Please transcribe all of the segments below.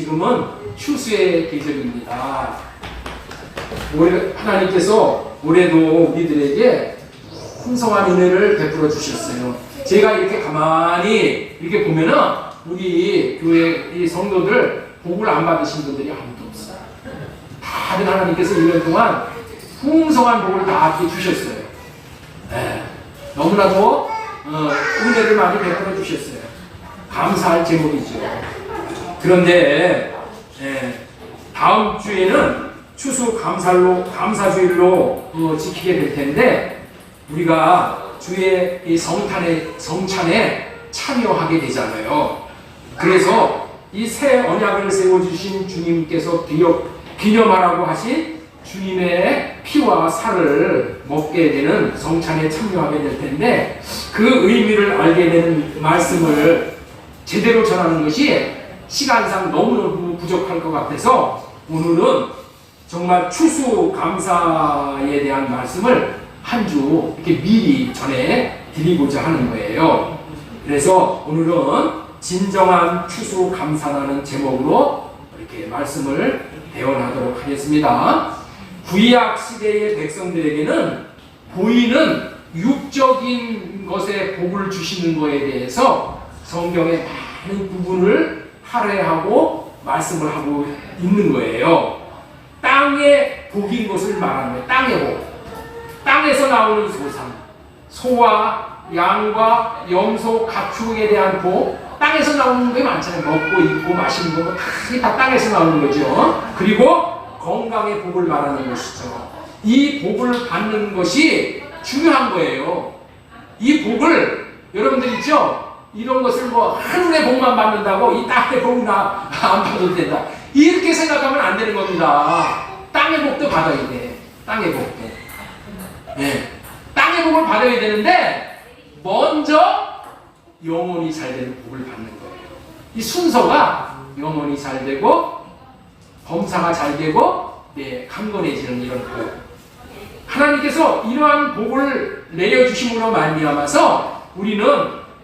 지금은 추수의 계절입니다. 올해 하나님께서 올해도 우리들에게 풍성한 은혜를 베풀어 주셨어요. 제가 이렇게 가만히 이렇게 보면은 우리 교회 이 성도들 복을 안 받으신 분들이 아무도 없어요. 다들 하나님께서 1년 동안 풍성한 복을 다 주셨어요. 네. 너무나도 은혜를 많이 베풀어 주셨어요. 감사할 제목이죠. 그런데 다음 주에는 추수 감사주일로 지키게 될 텐데 우리가 주의 이 성찬에 참여하게 되잖아요. 그래서 이 새 언약을 세워주신 주님께서 기념하라고 하신 주님의 피와 살을 먹게 되는 성찬에 참여하게 될 텐데 그 의미를 알게 되는 말씀을 제대로 전하는 것이 시간상 너무너무 부족할 것 같아서 오늘은 정말 추수 감사에 대한 말씀을 한 주 이렇게 미리 전해 드리고자 하는 거예요. 그래서 오늘은 진정한 추수 감사라는 제목으로 이렇게 말씀을 대언하도록 하겠습니다. 구약 시대의 백성들에게는 보이는 육적인 것에 복을 주시는 것에 대해서 성경의 많은 부분을 할애하고 말씀을 하고 있는 거예요. 땅의 복인 것을 말하는 거예요. 땅의 복. 땅에서 나오는 소산, 소와 양과 염소, 가축에 대한 복, 땅에서 나오는 게 많잖아요. 먹고 입고 마시는 거 다 땅에서 나오는 거죠. 그리고 건강의 복을 말하는 것이죠. 이 복을 받는 것이 중요한 거예요. 이 복을 여러분들 있죠? 이런 것을 뭐 하늘의 복만 받는다고 이 땅의 복은 안 받아도 된다. 이렇게 생각하면 안 되는 겁니다. 땅의 복도 받아야 돼. 땅의 복도. 네. 땅의 복을 받아야 되는데 먼저 영혼이 잘 되는 복을 받는 거예요. 이 순서가 영혼이 잘 되고 범사가 잘 되고 강건해지는 이런 복. 하나님께서 이러한 복을 내려주심으로 말미암아서 우리는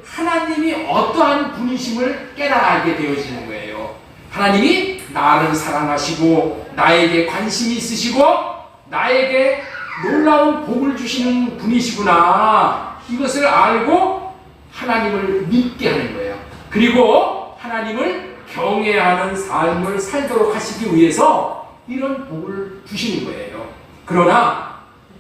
하나님이 어떠한 분이심을 깨달게 되어지는 거예요. 하나님이 나를 사랑하시고 나에게 관심이 있으시고 나에게 놀라운 복을 주시는 분이시구나. 이것을 알고 하나님을 믿게 하는 거예요. 그리고 하나님을 경외하는 삶을 살도록 하시기 위해서 이런 복을 주시는 거예요. 그러나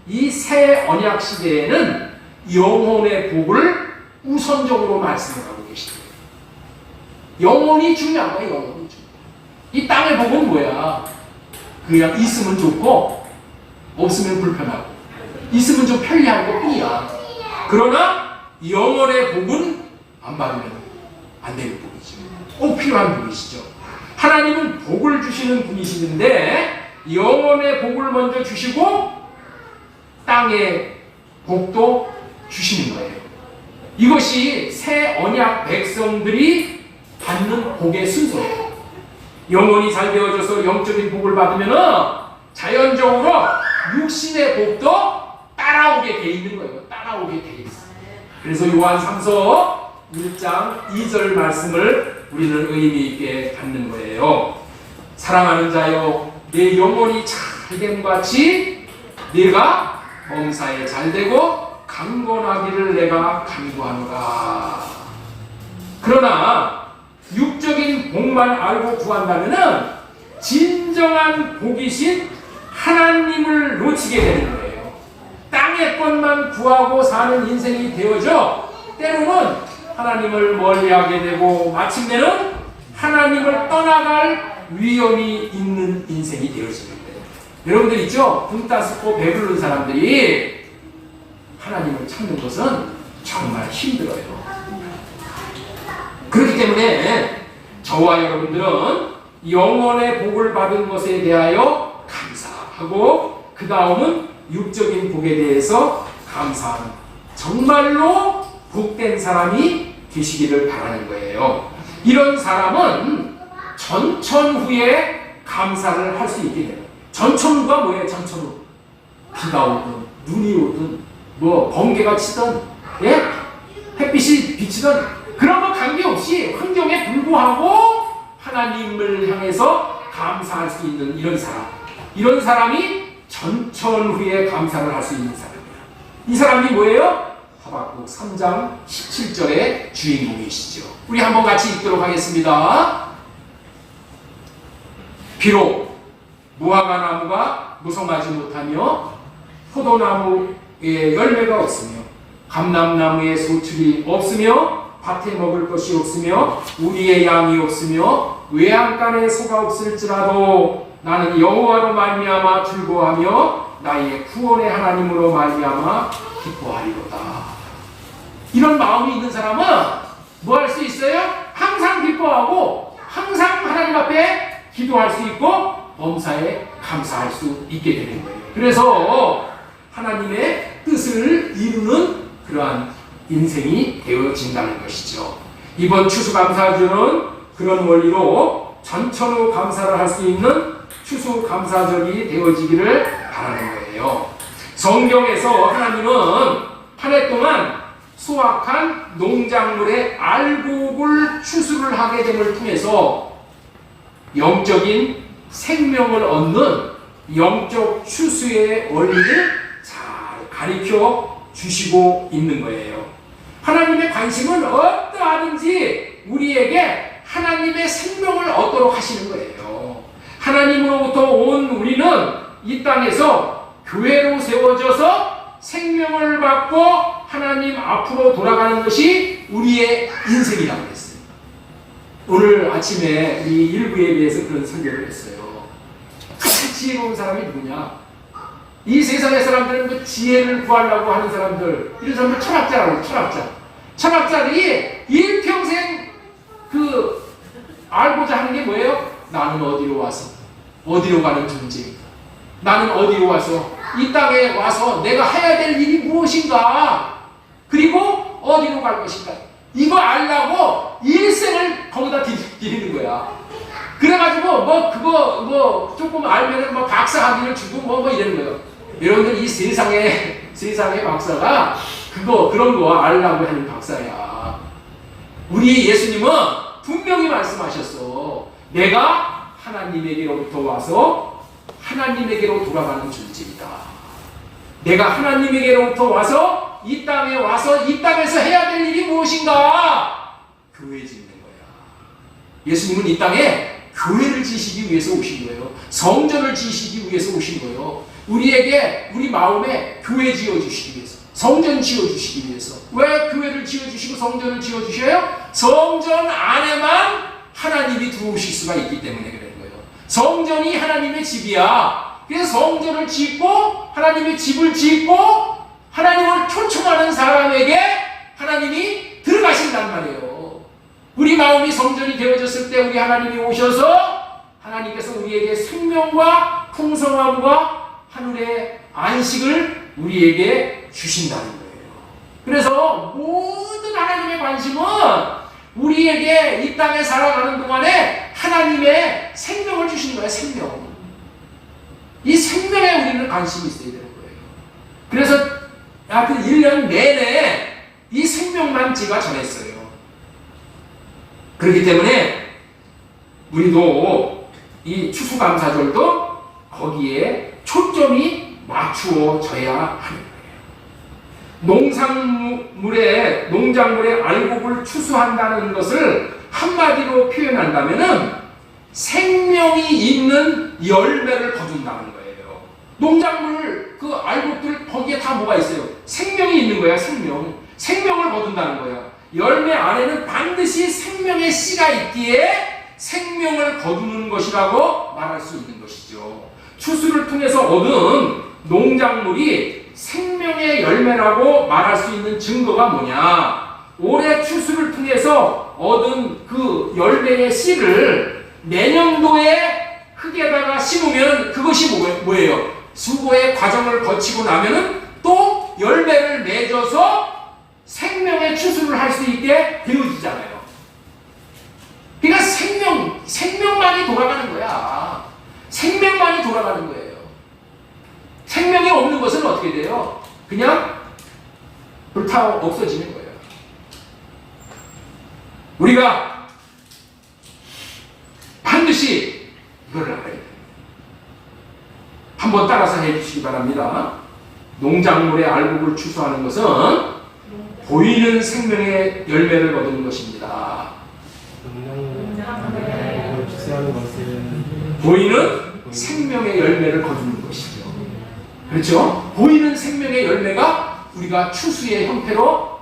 이 새 언약 시대에는 영혼의 복을 우선적으로 말씀을 하고 계십니다. 영혼이 중요한 거예요. 영혼이 중요한 거예요. 이 땅의 복은 뭐야? 그냥 있으면 좋고 없으면 불편하고 있으면 좀 편리한 것 뿐이야. 그러나 영혼의 복은 안 받으면 안 되는 복이죠. 꼭 필요한 복이시죠. 하나님은 복을 주시는 분이시는데 영혼의 복을 먼저 주시고 땅의 복도 주시는 거예요. 이것이 새 언약 백성들이 받는 복의 순서예요. 영혼이 잘 되어져서 영적인 복을 받으면 자연적으로 육신의 복도 따라오게 돼 있는 거예요. 따라오게 돼 있어요. 그래서 요한 3서 1장 2절 말씀을 우리는 의미 있게 갖는 거예요. 사랑하는 자여, 내 영혼이 잘됨 같이 네가 범사에 잘되고 강건하기를 내가 간구하노라. 그러나 육적인 복만 알고 구한다면은 진정한 복이신 하나님을 놓치게 되는 거예요. 땅의 것만 구하고 사는 인생이 되어져 때로는 하나님을 멀리하게 되고 마침내는 하나님을 떠나갈 위험이 있는 인생이 되어지는 거예요. 여러분들 있죠? 등 따스고 배부른 사람들이 하나님을 찾는 것은 정말 힘들어요. 그렇기 때문에 저와 여러분들은 영혼의 복을 받은 것에 대하여 감사하고 그 다음은 육적인 복에 대해서 감사하는 정말로 복된 사람이 되시기를 바라는 거예요. 이런 사람은 전천후에 감사를 할 수 있게 돼요. 전천후가 뭐예요? 전천후. 비가 오든 눈이 오든 뭐 번개가 치든 햇빛이 비치든 그런 거 관계없이 환경에 불구하고 하나님을 향해서 감사할 수 있는 이런 사람이 전천 후에 감사를 할 수 있는 사람이에요. 이 사람이 뭐예요? 하박국 3장 17절의 주인공이시죠. 우리 한번 같이 읽도록 하겠습니다. 비록 무화과 나무가 무성하지 못하며 포도나무에 열매가 없으며 감람나무에 소출이 없으며 밭에 먹을 것이 없으며 우리의 양이 없으며 외양간에 소가 없을지라도 나는 여호와로 말미암아 즐거워하며 나의 구원의 하나님으로 말미암아 기뻐하리로다. 이런 마음이 있는 사람은 뭐 할 수 있어요? 항상 기뻐하고 항상 하나님 앞에 기도할 수 있고 범사에 감사할 수 있게 되는 거예요. 그래서 하나님의 뜻을 이루는 그러한 인생이 되어진다는 것이죠. 이번 추수감사주는 그런 원리로 전천후 감사를 할 수 있는 추수감사절이 되어지기를 바라는 거예요. 성경에서 하나님은 한 해 동안 수확한 농작물의 알곡을 추수를 하게 됨을 통해서 영적인 생명을 얻는 영적 추수의 원리를 잘 가르쳐 주시고 있는 거예요. 하나님의 관심은 어떠하든지 우리에게 하나님의 생명을 얻도록 하시는 거예요. 하나님으로부터 온 우리는 이 땅에서 교회로 세워져서 생명을 받고 하나님 앞으로 돌아가는 것이 우리의 인생이라고 했어요. 오늘 아침에 우리 일부 예배에서 그런 설교를 했어요. 가장 지혜로운 사람이 누구냐? 이 세상의 사람들은 그 지혜를 구하려고 하는 사람들, 이런 사람들 철학자라고 해요. 철학자들이 일평생 알고자 하는 게 뭐예요? 나는 어디로 와서 어디로 가는 존재인가? 나는 어디로 와서 이 땅에 와서 내가 해야 될 일이 무엇인가? 그리고 어디로 갈 것인가? 이거 알라고 일생을 거기다 드리는 거야. 그래가지고 그거 조금 알면은 박사 학위를 주고 이러는 거예요. 여러분들 이 세상의 박사가 그런 거 알라고 하는 박사야. 우리 예수님은 분명히 말씀하셨어. 내가 하나님에게로부터 와서 하나님에게로 돌아가는 존재이다. 내가 하나님에게로부터 와서 이 땅에 와서 이 땅에서 해야 될 일이 무엇인가? 교회 짓는 거야. 예수님은 이 땅에 교회를 지시기 위해서 오신 거예요. 성전을 지시기 위해서 오신 거예요. 우리에게 우리 마음에 교회 지어주시기 위해서, 성전 지어주시기 위해서. 왜 교회를 지어주시고 성전을 지어주셔요? 성전 안에만 하나님이 들어오실 수가 있기 때문에 그런 거예요. 성전이 하나님의 집이야. 그래서 성전을 짓고 하나님의 집을 짓고 하나님을 초청하는 사람에게 하나님이 들어가신단 말이에요. 우리 마음이 성전이 되어졌을 때 우리 하나님이 오셔서 하나님께서 우리에게 생명과 풍성함과 하늘의 안식을 우리에게 주신다는 거예요. 그래서 모든 하나님의 관심은 우리에게 이 땅에 살아가는 동안에 하나님의 생명을 주시는 거예요. 생명. 이 생명에 우리는 관심이 있어야 되는 거예요. 그래서 하여튼 1년 내내 이 생명만 제가 전했어요. 그렇기 때문에 우리도 이 추수감사절도 거기에 초점이 맞추어져야 하는 거예요. 농작물의 알곡을 추수한다는 것을 한마디로 표현한다면은 생명이 있는 열매를 거둔다는 거예요. 농작물 알곡들 거기에 다 뭐가 있어요? 생명이 있는 거야. 생명을 거둔다는 거야. 열매 안에는 반드시 생명의 씨가 있기에 생명을 거두는 것이라고 말할 수 있는 것이죠. 추수를 통해서 얻은 농작물이 생명의 열매라고 말할 수 있는 증거가 뭐냐? 올해 추수를 통해서 얻은 그 열매의 씨를 내년도에 흙에다가 심으면 그것이 뭐예요? 수고의 과정을 거치고 나면은 또 열매를 맺어서 생명의 추수를 할 수 있게 되어지잖아요. 그러니까 생명만이 돌아가는 거야. 생명만이 돌아가는 거예요. 생명이 없는 것은 어떻게 돼요? 그냥 불타 없어지는 거예요. 우리가 반드시 이걸 알아야 돼요. 한번 따라서 해주시기 바랍니다. 농작물의 알곡을 추수하는 것은 보이는 생명의 열매를 거두는 것입니다. 추수하는 것은 보이는 생명의 열매를 거두는 것이죠. 그렇죠? 보이는 생명의 열매가 우리가 추수의 형태로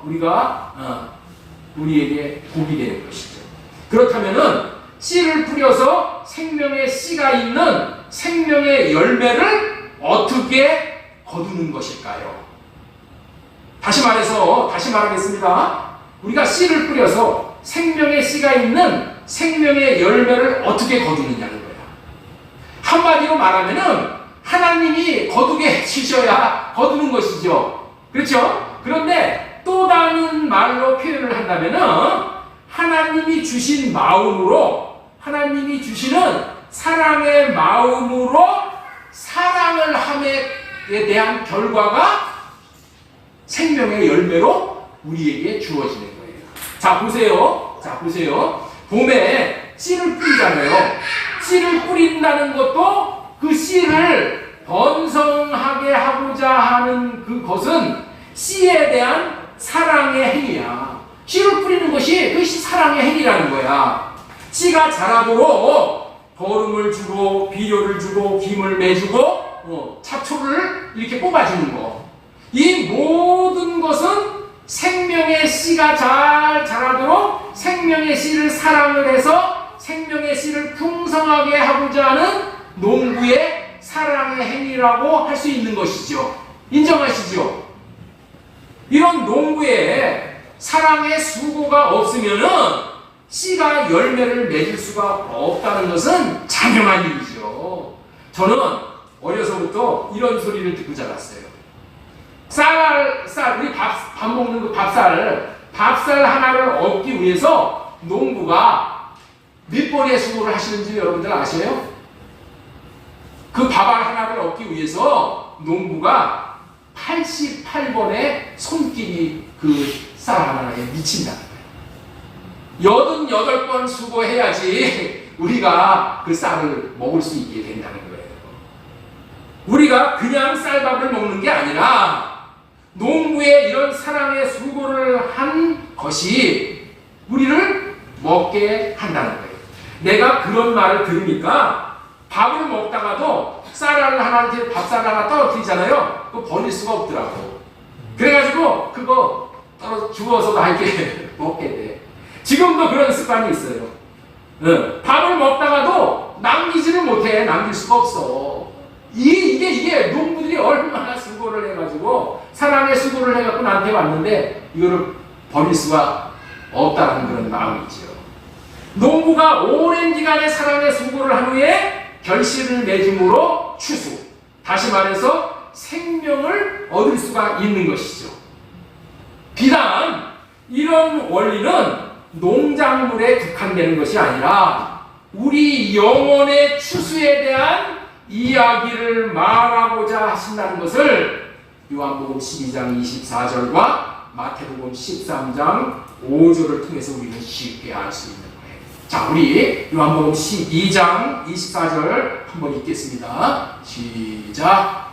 우리에게 복이 되는 것이죠. 그렇다면은 씨를 뿌려서 생명의 씨가 있는 생명의 열매를 어떻게 거두는 것일까요? 다시 말하겠습니다. 우리가 씨를 뿌려서 생명의 씨가 있는 생명의 열매를 어떻게 거두느냐는 거예요. 한마디로 말하면은 하나님이 거두게 해주셔야 거두는 것이죠. 그렇죠? 그런데 또 다른 말로 표현을 한다면은 하나님이 주신 마음으로, 하나님이 주시는 사랑의 마음으로 사랑을 함에 대한 결과가 생명의 열매로 우리에게 주어지는 거예요. 자, 보세요. 봄에 씨를 뿌리잖아요. 씨를 뿌린다는 것도 그 씨를 번성하게 하고자 하는 그것은 씨에 대한 사랑의 행위야. 씨를 뿌리는 것이 그것이 사랑의 행위라는 거야. 씨가 자라도록 거름을 주고 비료를 주고 김을 매주고 잡초를 이렇게 뽑아주는 거. 이 모든 것은 생명의 씨가 잘 자라도록 생명의 씨를 사랑을 해서 생명의 씨를 풍성하게 하고자 하는 농부의 사랑의 행위라고 할 수 있는 것이죠. 인정하시죠? 이런 농부의 사랑의 수고가 없으면은 씨가 열매를 맺을 수가 없다는 것은 당연한 일이죠. 저는 어려서부터 이런 소리를 듣고 자랐어요. 우리 밥 먹는 그 밥살 하나를 얻기 위해서 농부가 몇 번의 수고를 하시는지 여러분들 아세요? 그 밥알 하나를 얻기 위해서 농부가 88번의 손길이 그 쌀 하나에 미친다는 거예요. 88번 수고해야지 우리가 그 쌀을 먹을 수 있게 된다는 거예요. 우리가 그냥 쌀밥을 먹는 게 아니라 농부의 이런 사랑의 수고를 한 것이 우리를 먹게 한다는 거예요. 내가 그런 말을 들으니까 밥을 먹다가도 밥쌀 하나 떨어뜨리잖아요. 그거 버릴 수가 없더라고. 그래가지고 그거 주워서 다 이렇게 먹게 돼. 지금도 그런 습관이 있어요. 밥을 먹다가도 남기지를 못해. 남길 수가 없어. 이게 농부들이 얼마나 수고를 해가지고 사랑의 수고를 해갖고 나한테 왔는데 이거를 버릴 수가 없다는 그런 마음이지요. 농부가 오랜 기간의 사랑의 수고를 한 후에 결실을 맺음으로 추수, 다시 말해서 생명을 얻을 수가 있는 것이죠. 비단 이런 원리는 농작물에 국한되는 것이 아니라 우리 영혼의 추수에 대한 이야기를 말하고자 하신다는 것을 요한복음 12장 24절과 마태복음 13장 5절을 통해서 우리는 쉽게 알 수 있는 거예요. 자, 우리 요한복음 12장 24절 한번 읽겠습니다. 시작.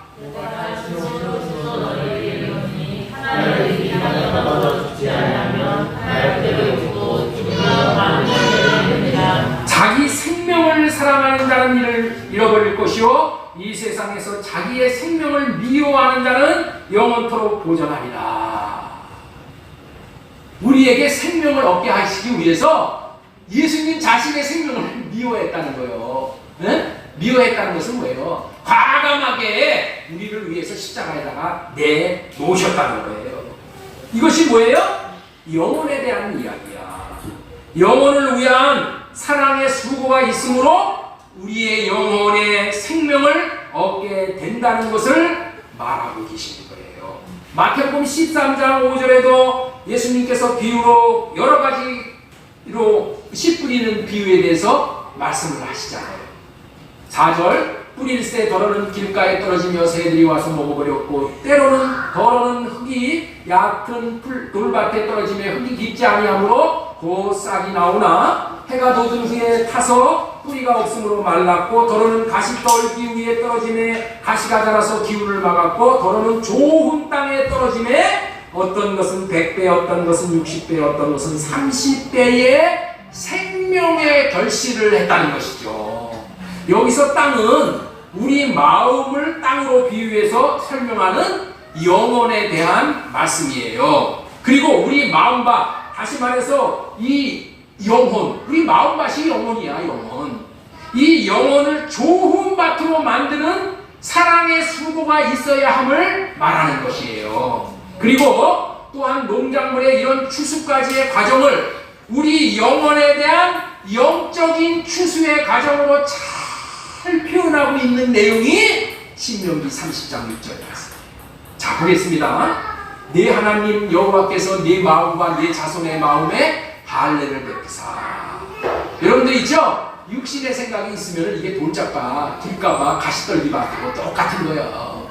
자기 생명을 사랑하는 자는 이를 잃어버릴 것이요 이 세상에서 자기의 생명을 미워하는 자는 영원토록 보존하리라. 우리에게 생명을 얻게 하시기 위해서 예수님 자신의 생명을 미워했다는 거예요. 네? 미워했다는 것은 뭐예요? 과감하게 우리를 위해서 십자가에다가 내놓으셨다는 거예요. 이것이 뭐예요? 영혼에 대한 이야기야. 영혼을 위한 사랑의 수고가 있으므로 우리의 영혼의 생명을 얻게 된다는 것을 말하고 계시는 거예요. 마태복음 13장 5절에도 예수님께서 비유로 여러 가지로 씨 뿌리는 비유에 대해서 말씀을 하시잖아요. 4절 뿌릴새 덜어는 길가에 떨어지며 새들이 와서 먹어버렸고 때로는 덜어는 흙이 얕은 돌밭에 떨어지며 흙이 깊지 아니하므로 곧 싹이 나오나 해가 돋은 후에 타서 뿌리가 없으므로 말랐고 더러는 가시 떨기 위에 떨어짐에 가시가 자라서 기운을 막았고 더러는 좋은 땅에 떨어짐에 어떤 것은 100배 어떤 것은 60배 어떤 것은 30배의 생명의 결실을 했다는 것이죠. 여기서 땅은 우리 마음을 땅으로 비유해서 설명하는 영혼에 대한 말씀이에요. 그리고 우리 마음밭, 다시 말해서 이 영혼, 우리 마음밭이 영혼이야, 영혼. 이 영혼을 좋은 밭으로 만드는 사랑의 수고가 있어야 함을 말하는 것이에요. 그리고 또한 농작물의 이런 추수까지의 과정을 우리 영혼에 대한 영적인 추수의 과정으로 잘 표현하고 있는 내용이 신명기 30장 6절에 있습니다. 자, 보겠습니다. 네 하나님 여호와께서 네 마음과 네 자손의 마음에 할례를 베푸사. 여러분들 있죠? 육신의 생각이 있으면 이게 돌짝봐, 길까봐, 가시떨기밭하고 똑같은 거예요.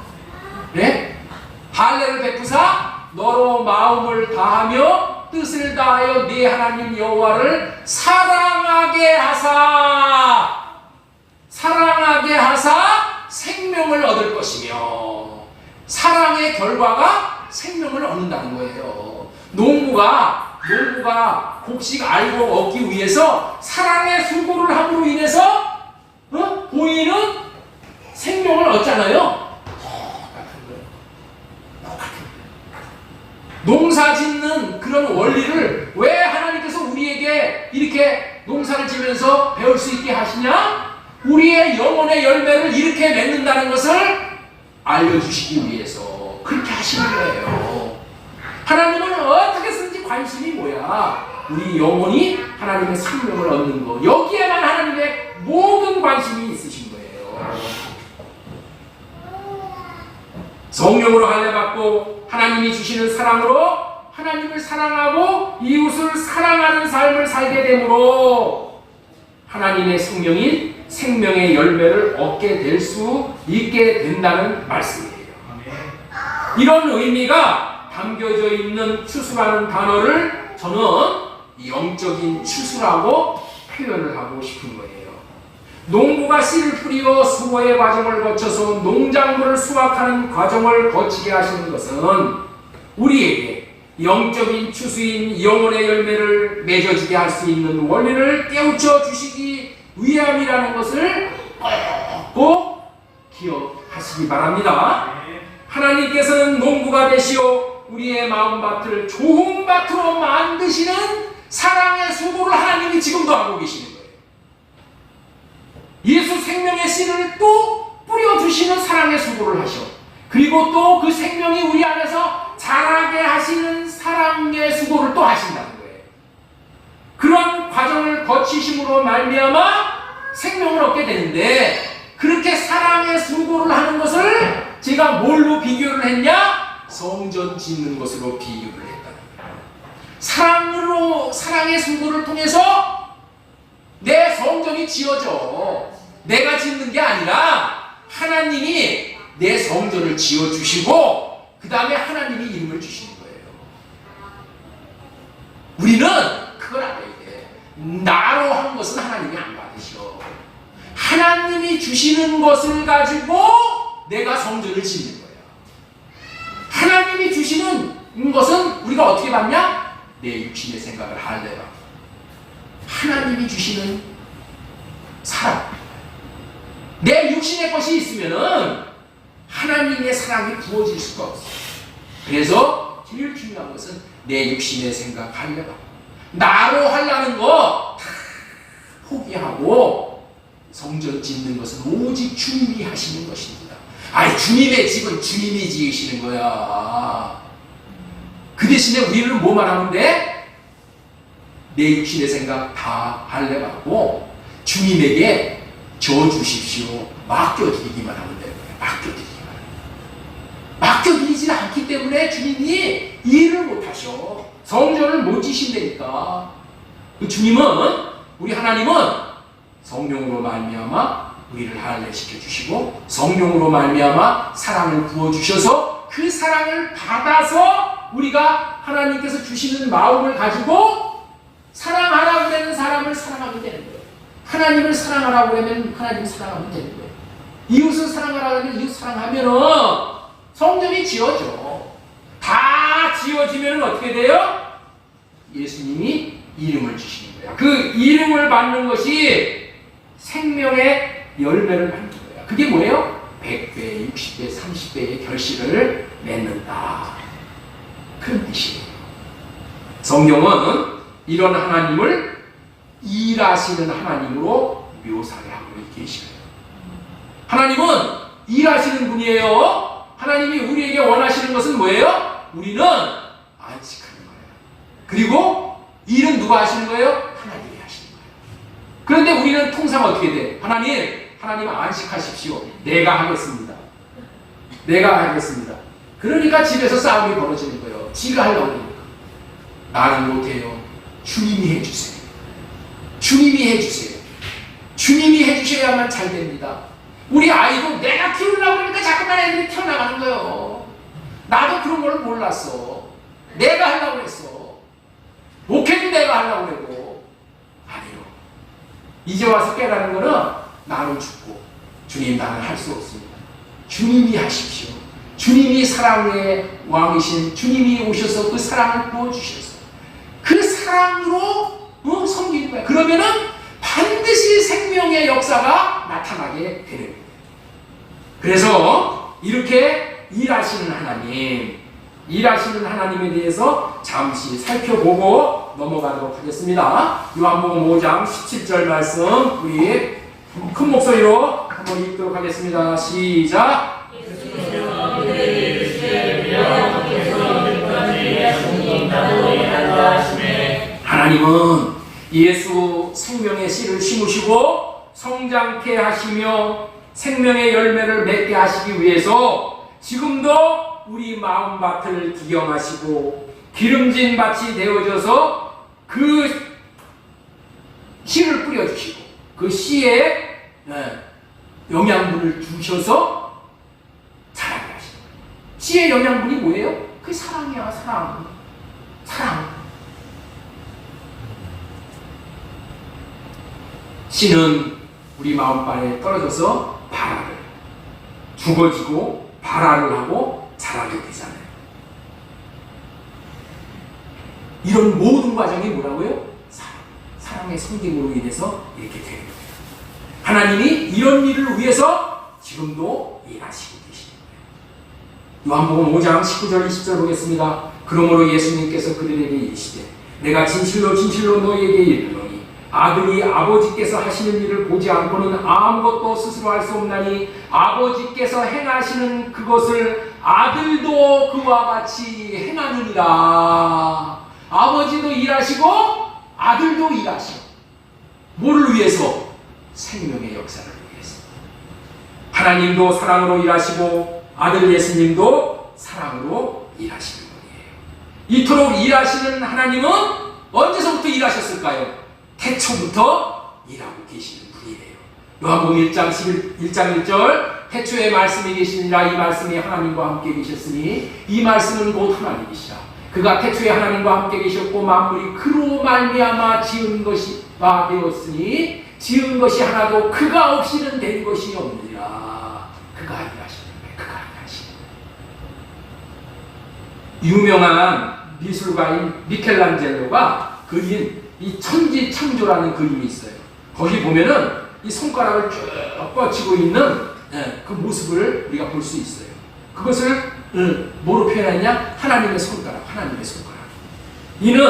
네? 할례를 베푸사 너로 마음을 다하며 뜻을 다하여 네 하나님 여호와를 사랑하게 하사 생명을 얻을 것이며 사랑의 결과가 생명을 얻는다는 거예요. 농부가 곡식 알고 얻기 위해서 사랑의 수고를 함으로 인해서 보이는 생명을 얻잖아요. 농사 짓는 그런 원리를 왜 하나님께서 우리에게 이렇게 농사를 지면서 배울 수 있게 하시냐? 우리의 영혼의 열매를 이렇게 맺는다는 것을 알려주시기 위해서 그렇게 하시는 거예요. 하나님은 어떻게든지 관심이 뭐야? 우리 영혼이 하나님의 생명을 얻는 거, 여기에만 하나님의 모든 관심이 있으신 거예요. 성령으로 할례받고 하나님이 주시는 사랑으로 하나님을 사랑하고 이웃을 사랑하는 삶을 살게 되므로 하나님의 성령인 생명의 열매를 얻게 될 수 있게 된다는 말씀이에요. 이런 의미가 담겨져 있는 추수라는 단어를 저는 영적인 추수라고 표현을 하고 싶은 거예요. 농부가 씨를 뿌리어 수고의 과정을 거쳐서 농작물을 수확하는 과정을 거치게 하시는 것은 우리에게 영적인 추수인 영혼의 열매를 맺어지게 할 수 있는 원리를 깨우쳐 주시기 위함이라는 것을 꼭 기억하시기 바랍니다. 하나님께서는 농부가 되시어 우리의 마음밭을 좋은 밭으로 만드시는 사랑의 수고를 하나님이 지금도 하고 계시는 거예요. 예수 생명의 씨를 또 뿌려주시는 사랑의 수고를 하셔. 그리고 또 그 생명이 우리 안에서 자라게 하시는 사랑의 수고를 또 하신다는 거예요. 그런 과정을 거치심으로 말미암아 생명을 얻게 되는데, 그렇게 사랑의 수고를 하는 것을 제가 뭘로 비교를 했냐? 성전 짓는 것으로 비유를 했다는 거예요. 사랑의 수고를 통해서 내 성전이 지어져. 내가 짓는 게 아니라 하나님이 내 성전을 지어주시고 그 다음에 하나님이 이름을 주시는 거예요. 우리는 그걸 알아야 돼. 나로 한 것은 하나님이 안 받으셔. 하나님이 주시는 것을 가지고 내가 성전을 짓는 거예요. 하나님이 주시는 것은 우리가 어떻게 받냐? 내 육신의 생각을 할례라. 하나님이 주시는 사랑. 내 육신의 것이 있으면은 하나님의 사랑이 부어질 수가 없어. 그래서 제일 중요한 것은 내 육신의 생각 할례라. 나로 하려는 거 다 포기하고 성전 짓는 것은 오직 주님이 하시는 것입니다. 아니, 주님의 집은 주님이 지으시는 거야. 그 대신에 우리는 뭐만 하면 돼? 내 육신의 생각 다 할례받고 주님에게 져주십시오. 맡겨드리기만 하면 되는 거예요. 맡겨드리기만. 맡겨드리지 않기 때문에 주님이 일을 못하셔. 성전을 못 지신다니까. 그 주님은, 우리 하나님은 성령으로 말미암아 우리를 할례시켜 주시고 성령으로 말미암아 사랑을 부어 주셔서 그 사랑을 받아서 우리가 하나님께서 주시는 마음을 가지고 사랑하라고 되는 사람을 사랑하게 되는 거예요. 하나님을 사랑하라고 하면 하나님을 사랑하면 되는 거예요. 이웃을 사랑하라고 하면 이웃 사랑하면은 성전이 지어져. 다 지어지면 어떻게 돼요? 예수님이 이름을 주시는 거야. 그 이름을 받는 것이 생명의 열매를 받는 거야. 그게 뭐예요? 100배, 60배, 30배의 결실을 맺는다. 그런 뜻이에요. 성경은 이런 하나님을 일하시는 하나님으로 묘사를 하고 계시고요. 하나님은 일하시는 분이에요. 하나님이 우리에게 원하시는 것은 뭐예요? 우리는 안식하는 거예요. 그리고 일은 누가 하시는 거예요? 하나님이 하시는 거예요. 그런데 우리는 통상 어떻게 돼? 하나님 안식하십시오. 내가 하겠습니다. 내가 하겠습니다. 그러니까 집에서 싸움이 벌어지는 거예요. 지가 하려고 하니까. 나는 못해요. 주님이 해주세요. 주님이 해주세요. 주님이 해주셔야만 잘 됩니다. 우리 아이도 내가 키우려고 그러니까 자꾸만 애들이 튀어나가는 거예요. 나도 그런 걸 몰랐어. 내가 하려고 했어. 목회도 내가 하려고 그러고. 아니요. 이제 와서 깨달은 거는 나는 죽고 주님 나는 할 수 없습니다. 주님이 하십시오. 주님이 사랑의 왕이신 주님이 오셔서 그 사랑을 부어주셔서 그 사랑으로 섬기는 거야. 그러면은 반드시 생명의 역사가 나타나게 되는 거예요. 그래서 이렇게 일하시는 하나님에 대해서 잠시 살펴보고 넘어가도록 하겠습니다. 요한복음 5장 17절 말씀 우리 큰 목소리로 한번 읽도록 하겠습니다. 시작. 하나님은 예수 생명의 씨를 심으시고 성장케 하시며 생명의 열매를 맺게 하시기 위해서 지금도 우리 마음밭을 기경하시고 기름진 밭이 되어져서 그 씨를 뿌려주시고 그 씨에 영양분을 주셔서 자라게 하시고 씨의 영양분이 뭐예요? 그 사랑이야. 사랑. 씨는 우리 마음발에 떨어져서 발화를 죽어지고 발화를 하고 자라게 되잖아요. 이런 모든 과정이 뭐라고요? 사랑의 성김으로 인해서 이렇게 되는 거예요. 하나님이 이런 일을 위해서 지금도 일하시고 계시는 거예요. 요한복음 5장 19절 20절 보겠습니다. 그러므로 예수님께서 그들에게 이르시되 내가 진실로 진실로 너희에게 이르노니 아들이 아버지께서 하시는 일을 보지 않고는 아무것도 스스로 할 수 없나니 아버지께서 행하시는 그것을 아들도 그와 같이 행하느니라. 아버지도 일하시고 아들도 일하시고 뭐를 위해서? 생명의 역사를 위해서. 하나님도 사랑으로 일하시고 아들 예수님도 사랑으로 일하시는 분이에요. 이토록 일하시는 하나님은 언제서부터 일하셨을까요? 태초부터 일하고 계시는 분이에요. 요한복음 1장 1절 태초에 말씀이 계시니라. 이 말씀이 하나님과 함께 계셨으니 이 말씀은 곧 하나님이시라. 그가 태초에 하나님과 함께 계셨고 만물이 그로 말미암아 지은 것이 되었으니 지은 것이 하나도 그가 없이는 된 것이 없느니라. 그가 일하시는 거예요. 그가 일하시는 거예요. 유명한 미술가인 미켈란젤로가 그린 이 천지 창조라는 그림이 있어요. 거기 보면은 이 손가락을 쭉 뻗치고 있는 그 모습을 우리가 볼 수 있어요. 그것을 뭐로 표현했냐? 하나님의 손가락, 하나님의 손가락. 이는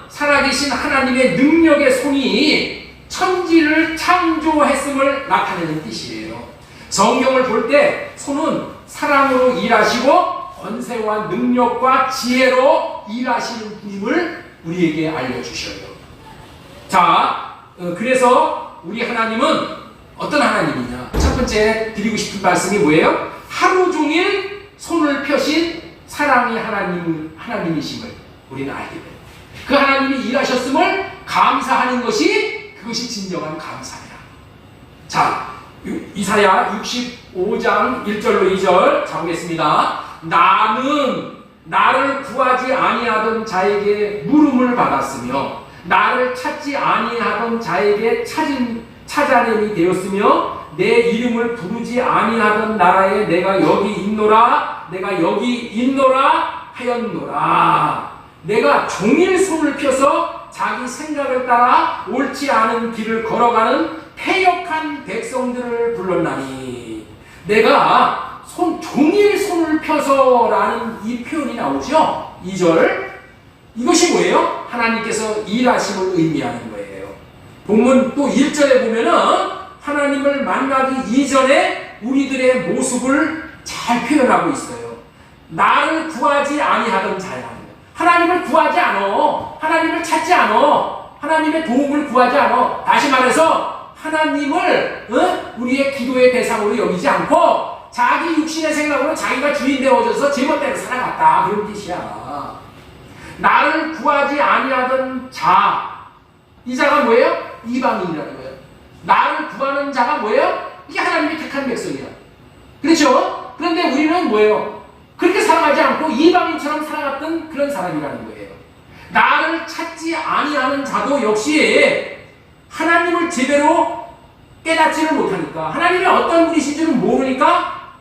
살아계신 하나님의 능력의 손이 천지를 창조했음을 나타내는 뜻이에요. 성경을 볼 때 손은 사랑으로 일하시고 권세와 능력과 지혜로 일하시는 분임을 우리에게 알려주셔요. 자, 그래서 우리 하나님은 어떤 하나님이냐? 첫 번째 드리고 싶은 말씀이 뭐예요? 하루 종일 손을 펴신 사랑의 하나님이심을 우리는 알게 돼요. 그 하나님이 일하셨음을 감사하는 것이 그것이 진정한 감사야. 자, 이사야 65장 1절로 2절 자 보겠습니다. 나는 나를 구하지 아니하던 자에게 물음을 받았으며 나를 찾지 아니하던 자에게 찾아냄이 되었으며 내 이름을 부르지 아니하던 나라에 내가 여기 있노라 하였노라. 내가 종일 손을 펴서 자기 생각을 따라 옳지 않은 길을 걸어가는 패역한 백성들을 불렀나니. 내가 종일 손을 펴서라는 이 표현이 나오죠. 2절. 이것이 뭐예요? 하나님께서 일하심을 의미하는 거예요. 본문 또 1절에 보면은 하나님을 만나기 이전에 우리들의 모습을 잘 표현하고 있어요. 나를 구하지 아니하던 자야. 하나님을 구하지 않아. 하나님을 찾지 않아. 하나님의 도움을 구하지 않아. 다시 말해서 하나님을 우리의 기도의 대상으로 여기지 않고 자기 육신의 생각으로 자기가 주인 되어져서 제멋대로 살아갔다. 그런 뜻이야. 나를 구하지 아니하던 자. 이 자가 뭐예요? 이방인이라는 거예요. 나를 구하는 자가 뭐예요? 이게 하나님이 택한 백성이야. 그렇죠? 그런데 우리는 뭐예요? 그렇게 살아가지 않고 이방인처럼 살아갔던 그런 사람이라는 거예요. 나를 찾지 아니하는 자도 역시 하나님을 제대로 깨닫지를 못하니까, 하나님이 어떤 분이신지를 모르니까,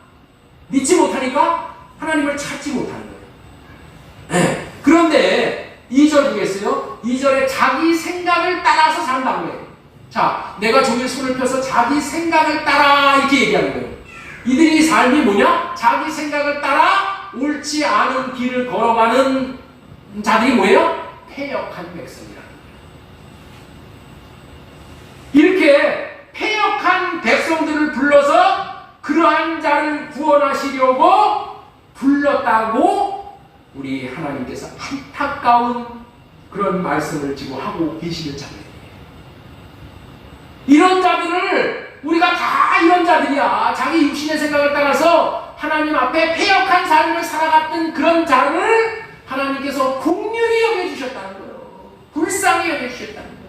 믿지 못하니까 하나님을 찾지 못하는 거예요. 네. 그런데 2절 보겠어요? 2절에 자기 생각을 따라서 산다고 해요. 자, 내가 종일 손을 펴서 자기 생각을 따라 이렇게 얘기하는 거예요. 이들이 삶이 뭐냐? 자기 생각을 따라 옳지 않은 길을 걸어가는 자들이 뭐예요? 패역한 백성이라는 거예요. 이렇게 패역한 백성들을 불러서 그러한 자를 구원하시려고 불렀다고 우리 하나님께서 안타까운 그런 말씀을 지금 하고 계시는 장면이에요. 이런 자들을 우리가 다 이런 자들이야. 자기 육신의 생각을 따라서 하나님 앞에 패역한 삶을 살아갔던 그런 자를 하나님께서 긍휼히 여겨주셨다는 거예요. 불쌍히 여겨주셨다는 거예요.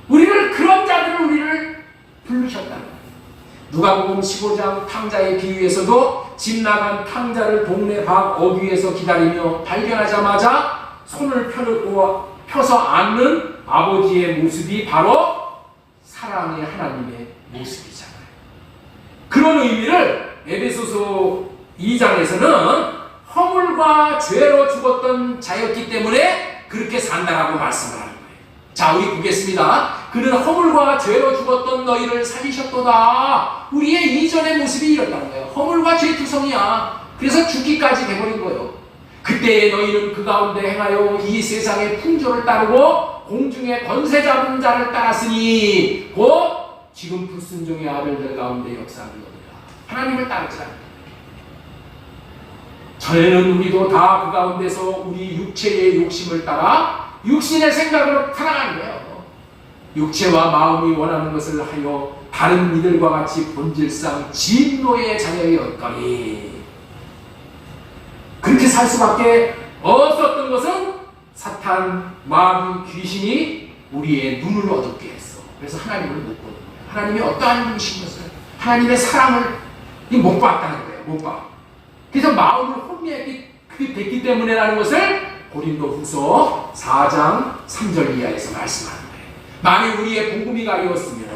우리를 그런 자들을 우리를 부르셨다는 거예요. 누가복음 15장 탕자의 비유에서도 집 나간 탕자를 동네 밖 어귀에서 기다리며 발견하자마자 손을 펴서 앉는 아버지의 모습이 바로 사랑의 하나님의 모습이잖아요. 그런 의미를 에베소서 2장에서는 허물과 죄로 죽었던 자였기 때문에 그렇게 산다라고 말씀을 하는 거예요. 자, 우리 보겠습니다. 그는 허물과 죄로 죽었던 너희를 살리셨도다. 우리의 이전의 모습이 이렇다는 거예요. 허물과 죄 투성이야. 그래서 죽기까지 돼버린 거예요. 그때에 너희는 그 가운데 행하여 이 세상의 풍조를 따르고 공중의 권세 잡은 자를 따랐으니 곧 지금 불순종의 아벨들 가운데 역사하는 겁니다. 하나님을 따르지 않는 거예요. 전에는 우리도 다 그 가운데서 우리 육체의 욕심을 따라 육신의 생각으로 살아가는 거예요. 육체와 마음이 원하는 것을 하여 다른 이들과 같이 본질상 진노의 자녀였거니. 그렇게 살 수밖에 없었던 것은 사탄, 마귀, 귀신이 우리의 눈을 어둡게 했어. 그래서 하나님을 못 보는 거예요. 하나님이 어떠한 분이신 것을, 하나님의 사랑을 못 봤다는 거예요. 못 봐. 그래서 마음을 혼미하게 됐기 때문에라는 것을 고린도후서 4장 3절 이하에서 말씀하는 거예요. 만일 우리의 복음이 가려웠으면,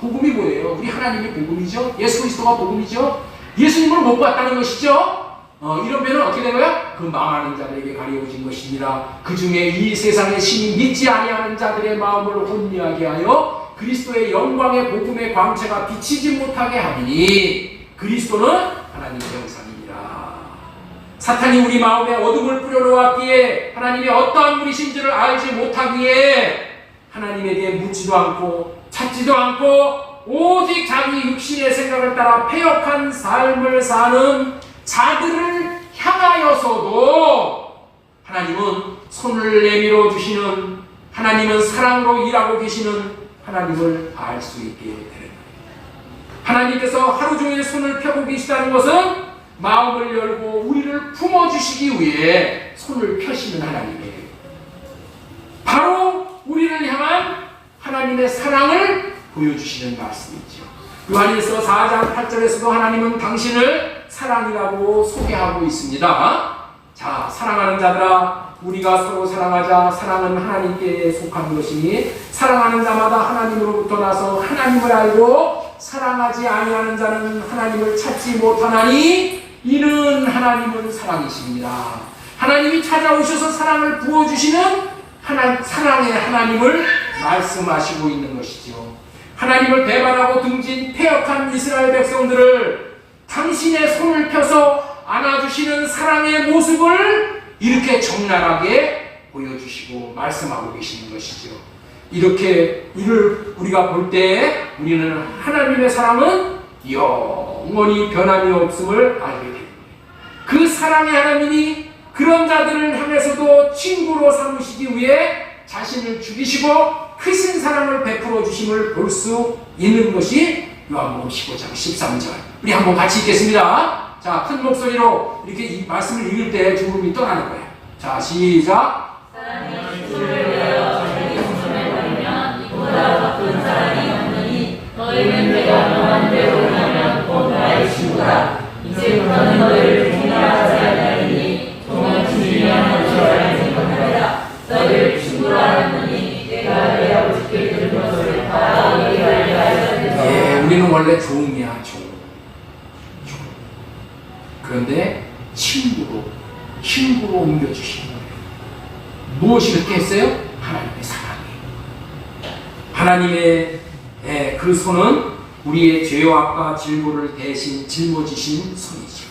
복음이 뭐예요? 우리 하나님의 복음이죠. 예수 그리스도가 복음이죠. 예수님을 못 봤다는 것이죠. 이러면 어떻게 된 거야? 그 망하는 자들에게 가려워진 것이니라. 그 중에 이 세상의 신이 믿지 아니하는 자들의 마음을 혼미하게 하여 그리스도의 영광의 복음의 광채가 비치지 못하게 하리니 그리스도는 하나님의 형상이니라. 사탄이 우리 마음에 어둠을 뿌려놓았기에 하나님이 어떠한 분이신지를 알지 못하기에 하나님에 대해 묻지도 않고 찾지도 않고 오직 자기 육신의 생각을 따라 패역한 삶을 사는 자들을 향하여서도 하나님은 손을 내밀어 주시는, 하나님은 사랑으로 일하고 계시는 하나님을 알 수 있게 되는 거예요. 하나님께서 하루 종일 손을 펴고 계시다는 것은 마음을 열고 우리를 품어주시기 위해 손을 펴시는 하나님이에요. 바로 우리를 향한 하나님의 사랑을 보여주시는 말씀이죠. 요한일서 4장 8절에서도 하나님은 당신을 사랑이라고 소개하고 있습니다. 자, 사랑하는 자들아, 우리가 서로 사랑하자. 사랑은 하나님께 속한 것이니 사랑하는 자마다 하나님으로부터 나서 하나님을 알고 사랑하지 아니하는 자는 하나님을 찾지 못하나니 이는 하나님은 사랑이십니다. 하나님이 찾아오셔서 사랑을 부어주시는 사랑의 하나님을 말씀하시고 있는 것이죠. 하나님을 배반하고 등진 패역한 이스라엘 백성들을 당신의 손을 펴서 안아주시는 사랑의 모습을 이렇게 적나라하게 보여주시고 말씀하고 계시는 것이죠. 이렇게 이를 우리가 볼 때 우리는 하나님의 사랑은 영원히 변함이 없음을 알게 됩니다. 그 사랑의 하나님이 그런 자들을 향해서도 친구로 삼으시기 위해 자신을 죽이시고 크신 사랑을 베풀어 주심을 볼 수 있는 것이 요한복음 15장 13절. 우리 한번 같이 읽겠습니다. 자, 큰 목소리로 이렇게 이 말씀을 읽을 때 죽음이 떠나는 거예요. 자, 시작. 사랑이 주를 위하여 자기 목숨을 버리면 이보다 더 큰 사랑이 없느니 너희는 내가 명한 대로 행하면 곧 나의 친구라. 이제부터는 너희를 종이라 하지 아니하리니 종은 주인이 하는 것을 생각하리라. 너희를 친구라 하느니 내가 내 아버지께 들은 것을 다 너희에게 알게 하였으니. 예, 우리는 원래 종이야, 종. 그런데 친구로 옮겨주신 거예요. 무엇이 그렇게 했어요? 하나님의 사랑이. 하나님의 그 손은 우리의 죄악과 질고를 대신 짊어지신 손이죠.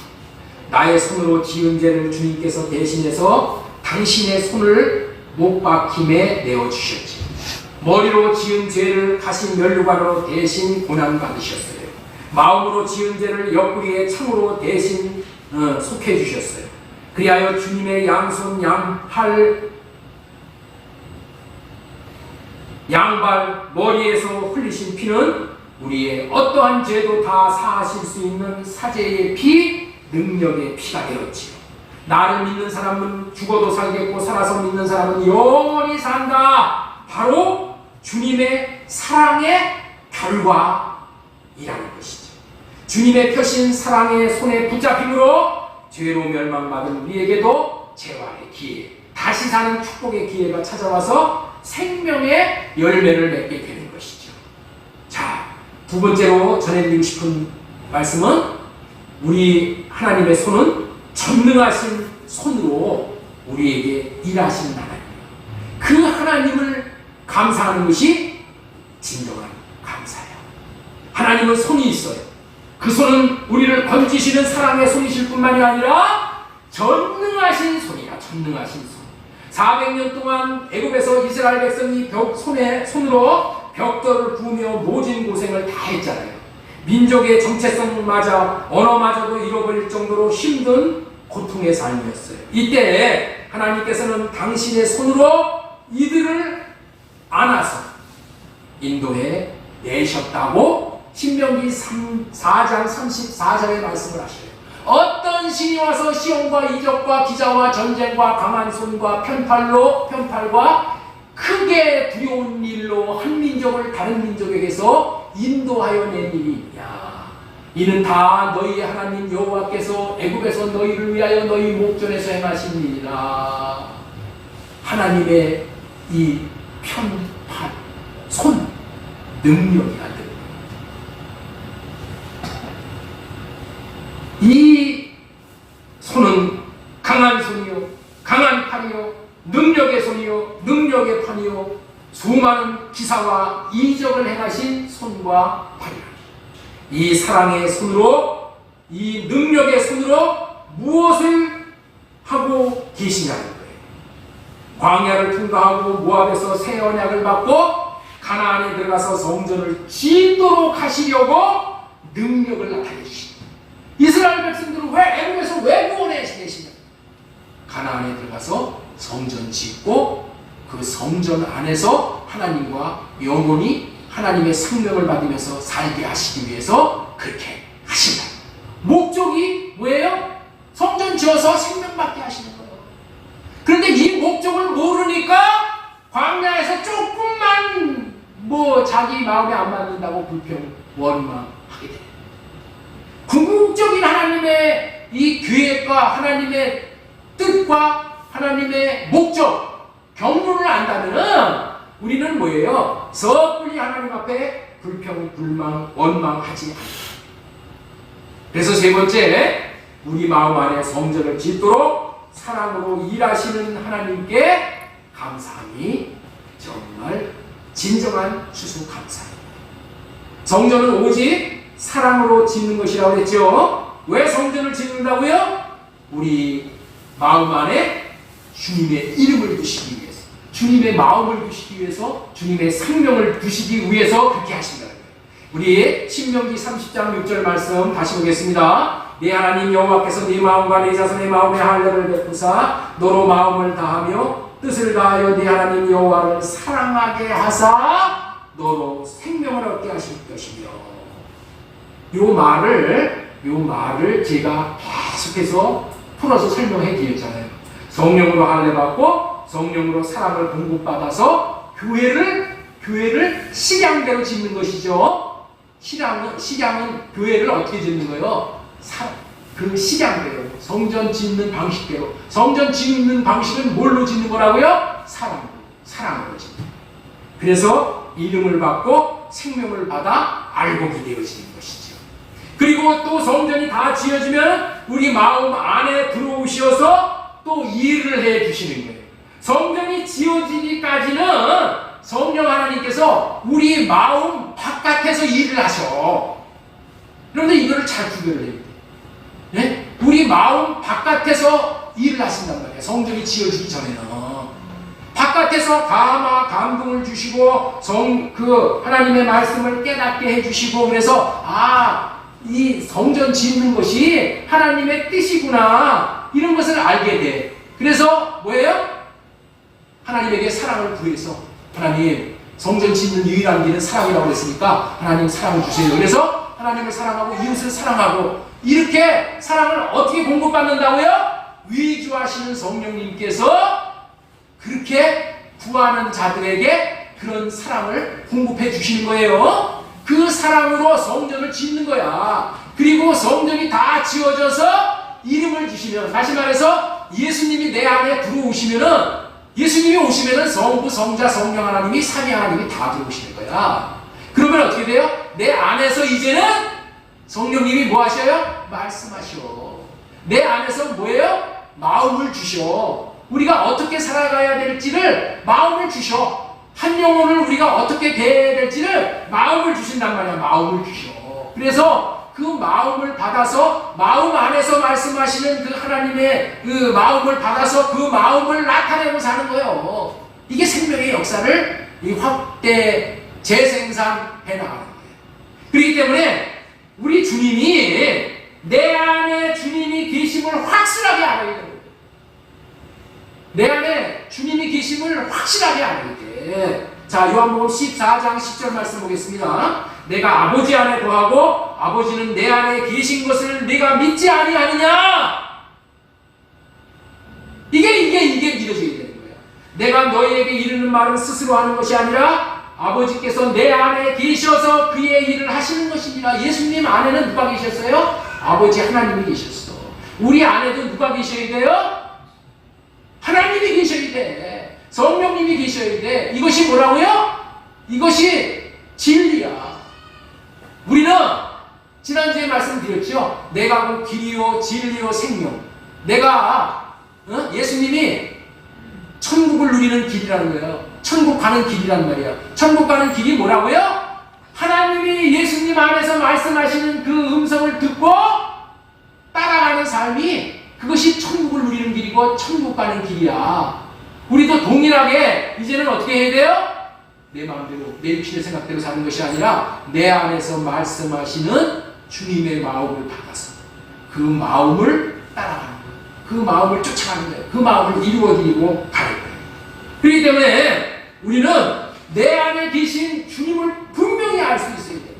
나의 손으로 지은 죄를 주님께서 대신해서 당신의 손을 못 박힘에 내어주셨죠. 머리로 지은 죄를 가신 면류관으로 대신 고난받으셨어요. 마음으로 지은 죄를 옆구리에 창으로 대신 속해주셨어요. 그리하여 주님의 양손 양발 머리에서 흘리신 피는 우리의 어떠한 죄도 다 사하실 수 있는 사제의 피, 능력의 피가 되었지요. 나를 믿는 사람은 죽어도 살겠고 살아서 믿는 사람은 영원히 산다. 바로 주님의 사랑의 결과이라는 것이죠. 주님의 펴신 사랑의 손에 붙잡힘으로 죄로 멸망받은 우리에게도 재활의 기회, 다시 사는 축복의 기회가 찾아와서 생명의 열매를 맺게 되는 것이죠. 자, 두 번째로 전해드리고 싶은 말씀은 우리 하나님의 손은 전능하신 손으로 우리에게 일하시는 하나님이에요. 그 하나님을 감사하는 것이 진정한 감사예요. 하나님은 손이 있어요. 그 손은 우리를 건지시는 사랑의 손이실 뿐만이 아니라 전능하신 손이야. 전능하신 손. 400년 동안 애굽에서 이스라엘 백성이 손으로 벽돌을 부으며 모진 고생을 다 했잖아요. 민족의 정체성마저 언어마저도 잃어버릴 정도로 힘든 고통의 삶이었어요. 이때 하나님께서는 당신의 손으로 이들을 안아서 인도해 내셨다고 신명기 4장 34절에 말씀을 하셔요. 어떤 신이 와서 시험과 이적과 기자와 전쟁과 강한 손과 편팔과 크게 두려운 일로 한 민족을 다른 민족에게서 인도하여 낸 일이냐. 이는 다 너희의 하나님 여호와께서 애굽에서 너희를 위하여 너희 목전에서 행하신 일이라. 하나님의 이 편팔, 손, 능력이라. 이 손은 강한 손이요, 강한 팔이요, 능력의 손이요, 능력의 판이요, 수많은 기사와 이적을 행하신 손과 팔이라. 이 사랑의 손으로, 이 능력의 손으로 무엇을 하고 계시냐는 거예요. 광야를 통과하고 모압에서 새 언약을 받고 가나안에 들어가서 성전을 짓도록 하시려고 능력을 나타내 주십니다. 이스라엘 백성들은 애굽에서 왜 구원해 계시냐? 가나안에 들어가서 성전 짓고 그 성전 안에서 하나님과 영원히 하나님의 생명을 받으면서 살게 하시기 위해서 그렇게 하신다. 목적이 뭐예요? 성전 지어서 생명 받게 하시는 거예요. 그런데 이 목적을 모르니까 광야에서 조금만 자기 마음에 안 맞는다고 불평, 원망하게 돼요. 궁극적인 하나님의 이 계획과 하나님의 뜻과 하나님의 목적, 경륜을 안다면은 우리는 뭐예요? 섣불리 하나님 앞에 불평, 불만, 원망하지 않는다. 그래서 세 번째, 우리 마음 안에 성전을 짓도록 사랑으로 일하시는 하나님께 감사함이 정말 진정한 추수감사입니다. 성전은 오직 사랑으로 짓는 것이라고 했죠. 왜 성전을 짓는다고요? 우리 마음 안에 주님의 이름을 두시기 위해서, 주님의 마음을 두시기 위해서, 주님의 생명을 두시기 위해서 그렇게 하신다는 거예요. 우리 신명기 30장 6절 말씀 다시 보겠습니다. 내 하나님 여호와께서 네 마음과 네 자손의 마음에 할례를 베푸사 너로 마음을 다하며 뜻을 다하여 네 하나님 여호와를 사랑하게 하사 너로 생명을 얻게 하실 것이며. 요 말을 제가 계속해서 풀어서 설명해 드렸잖아요. 성령으로 할례 받고 성령으로 사랑을 공급받아서 교회를 식양대로 짓는 것이죠. 식양은 교회를 어떻게 짓는 거예요? 그 식양대로, 성전 짓는 방식대로. 성전 짓는 방식은 뭘로 짓는 거라고요? 사랑으로 짓는 거예요. 그래서 이름을 받고 생명을 받아 알곡이 되어지는 것이죠. 그리고 또 성전이 다 지어지면 우리 마음 안에 들어오셔서 또 일을 해 주시는 거예요. 성전이 지어지기까지는 성령 하나님께서 우리 마음 바깥에서 일을 하셔. 그런데 이거를 잘 구별을 해야 돼요. 네? 우리 마음 바깥에서 일을 하신단 말이에요. 성전이 지어지기 전에는. 바깥에서 감동을 주시고 하나님의 말씀을 깨닫게 해주시고, 그래서 이 성전 짓는 것이 하나님의 뜻이구나, 이런 것을 알게 돼. 그래서 뭐예요? 하나님에게 사랑을 구해서, 하나님 성전 짓는 유일한 길은 사랑이라고 그랬으니까 하나님 사랑을 주세요. 그래서 하나님을 사랑하고 이웃을 사랑하고, 이렇게 사랑을 어떻게 공급받는다고요? 위주하시는 성령님께서 그렇게 구하는 자들에게 그런 사랑을 공급해 주시는 거예요. 그 사랑으로 성전을 짓는 거야. 그리고 성전이 다 지어져서 이름을 주시면, 다시 말해서 예수님이 내 안에 들어오시면은, 예수님이 오시면은 성부, 성자, 성령 하나님이, 삼위 하나님이 다 들어오시는 거야. 그러면 어떻게 돼요? 내 안에서 이제는 성령님이 뭐 하셔요? 말씀하셔. 내 안에서 뭐예요? 마음을 주셔. 우리가 어떻게 살아가야 될지를 마음을 주셔. 한 영혼을 우리가 어떻게 대해야 될지를 마음을 주신단 말이야. 마음을 주셔. 그래서 그 마음을 받아서, 마음 안에서 말씀하시는 그 하나님의 그 마음을 받아서 그 마음을 나타내고 사는 거예요. 이게 생명의 역사를 이 확대 재생산해 나가는 거예요. 그렇기 때문에 우리 주님이, 내 안에 주님이 계심을 확실하게 알아야 돼요. 내 안에 주님이 계심을 확실하게 알아야 돼. 자, 요한복음 14장 10절 말씀 보겠습니다. 내가 아버지 안에 거하고 아버지는 내 안에 계신 것을 네가 믿지 아니하느냐? 이게 믿어져야 되는 거예요. 내가 너희에게 이르는 말은 스스로 하는 것이 아니라 아버지께서 내 안에 계셔서 그의 일을 하시는 것입니다. 예수님 안에는 누가 계셨어요? 아버지 하나님이 계셨어. 우리 안에도 누가 계셔야 돼요? 하나님이 계셔야 돼. 성령님이 계셔야 돼. 이것이 뭐라고요? 이것이 진리야. 우리는 지난주에 말씀드렸죠. 내가 그 길이요 진리요 생명. 내가 예수님이 천국을 누리는 길이라는 거예요. 천국 가는 길이란 말이야. 천국 가는 길이 뭐라고요? 하나님이 예수님 안에서 말씀하시는 그 음성을 듣고 따라가는 삶이, 그것이 천국을 누리는 길이고 천국 가는 길이야. 우리도 동일하게 이제는 어떻게 해야 돼요? 내 마음대로, 내 육신의 생각대로 사는 것이 아니라 내 안에서 말씀하시는 주님의 마음을 받아서 그 마음을 따라가는 거예요. 그 마음을 쫓아가는 거예요. 그 마음을 이루어드리고 가는 거예요. 그렇기 때문에 우리는 내 안에 계신 주님을 분명히 알 수 있어야 돼요.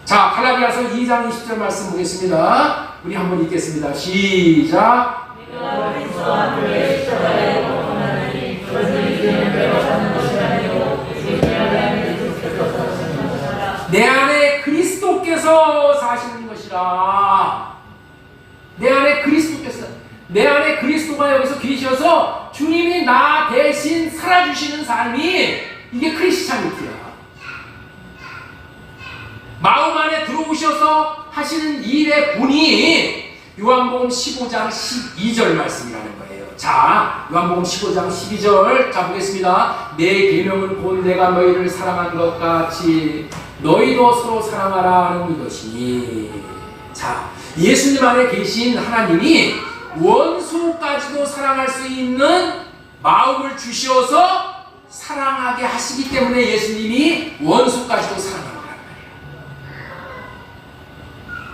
자, 갈라디아서 2장 20절 말씀 보겠습니다. 우리 한번 읽겠습니다. 시작. 내가 그리스도 안에 십자가에 못 떠나니 그것을 이제는 내가 사는 것이 아니고 내 안에 그리스도께서 사시는 것이라. 내 안에 그리스도께서 사시는 것이라. 내 안에 그리스도께서 주셔서 주님이 나 대신 살아주시는 삶이 이게 크리스찬이티야. 마음 안에 들어오셔서 하시는 일의 본이 요한복음 15장 12절 말씀이라는 거예요. 자, 요한복음 15장 12절 자 보겠습니다. 내 계명은 곧 내가 너희를 사랑한 것 같이 너희도 서로 사랑하라 하는 이것이니. 자, 예수님 안에 계신 하나님이 원수까지도 사랑할 수 있는 마음을 주셔서 사랑하게 하시기 때문에 예수님이 원수까지도 사랑하는 거란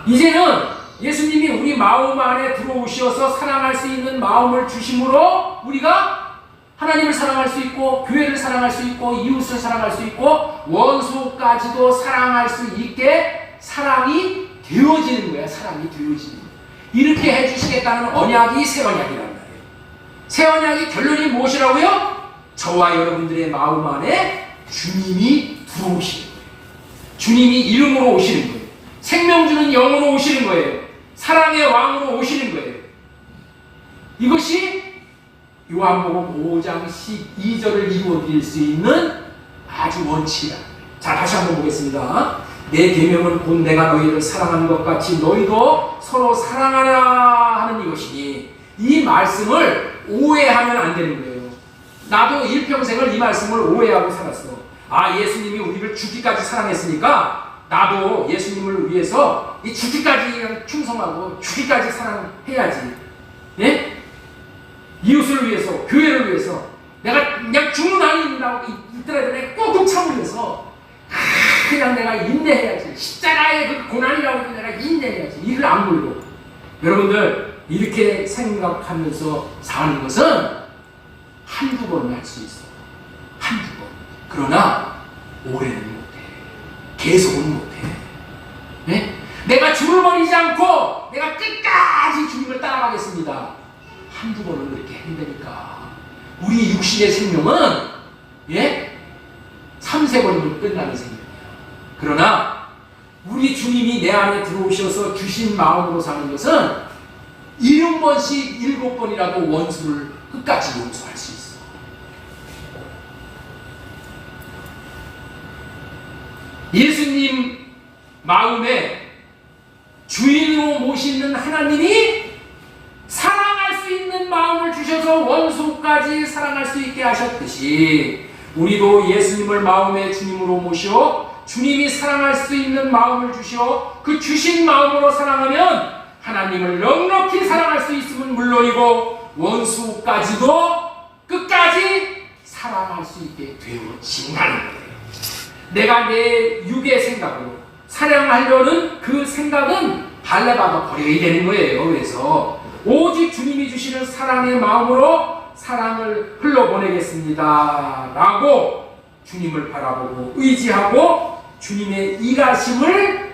말이에요. 이제는 예수님이 우리 마음 안에 들어오셔서 사랑할 수 있는 마음을 주심으로 우리가 하나님을 사랑할 수 있고 교회를 사랑할 수 있고 이웃을 사랑할 수 있고 원수까지도 사랑할 수 있게 사랑이 되어지는 거야. 사랑이 되어지는 거야. 이렇게 해주시겠다는 언약이 새 언약이란 말이에요. 새 언약의 결론이 무엇이라고요? 저와 여러분들의 마음 안에 주님이 들어오시는 거예요. 주님이 이름으로 오시는 거예요. 생명 주는 영으로 오시는 거예요. 사랑의 왕으로 오시는 거예요. 이것이 요한복음 5장 12절을 이루어드릴 수 있는 아주 원칙이다. 자, 다시 한번 보겠습니다. 내 계명은 곧 내가 너희를 사랑하는 것 같이 너희도 서로 사랑하라 하는 이것이니, 이 말씀을 오해하면 안 되는 거예요. 나도 일평생을 이 말씀을 오해하고 살았어. 아, 예수님이 우리를 죽기까지 사랑했으니까 나도 예수님을 위해서 이 죽기까지 충성하고 죽기까지 사랑해야지. 예? 이웃을 위해서, 교회를 위해서 내가 그냥 죽는 한이 있더라도 내가 꾹꾹 참으면서 그냥 내가 인내해야지. 십자가의 그 고난이라고 내가 인내해야지. 이를 안 물고. 여러분들 이렇게 생각하면서 사는 것은 한두 번은 할 수 있어. 한두 번. 그러나 오래는 못해. 계속은 못해. 네? 내가 주를 버리지 않고 내가 끝까지 주님을 따라가겠습니다. 한두 번은 그렇게 한다니까. 우리 육신의 생명은 3-4 번이면 끝나는 생명이야. 그러나 우리 주님이 내 안에 들어오셔서 주신 마음으로 사는 것은 70번씩 7번이라도 원수를 끝까지 용서할 수 있어. 예수님 마음에 주인으로 모시는 하나님이 사랑할 수 있는 마음을 주셔서 원수까지 사랑할 수 있게 하셨듯이 우리도 예수님을 마음의 주님으로 모시어 주님이 사랑할 수 있는 마음을 주시어 그 주신 마음으로 사랑하면 하나님을 넉넉히 사랑할 수 있음은 물론이고 원수까지도 끝까지 사랑할 수 있게 되어진다는 거예요. 내가 내 육의 생각으로 사랑하려는 그 생각은 발레바가 버려야 되는 거예요. 그래서 오직 주님이 주시는 사랑의 마음으로 사랑을 흘러보내겠습니다 라고 주님을 바라보고 의지하고 주님의 일하심을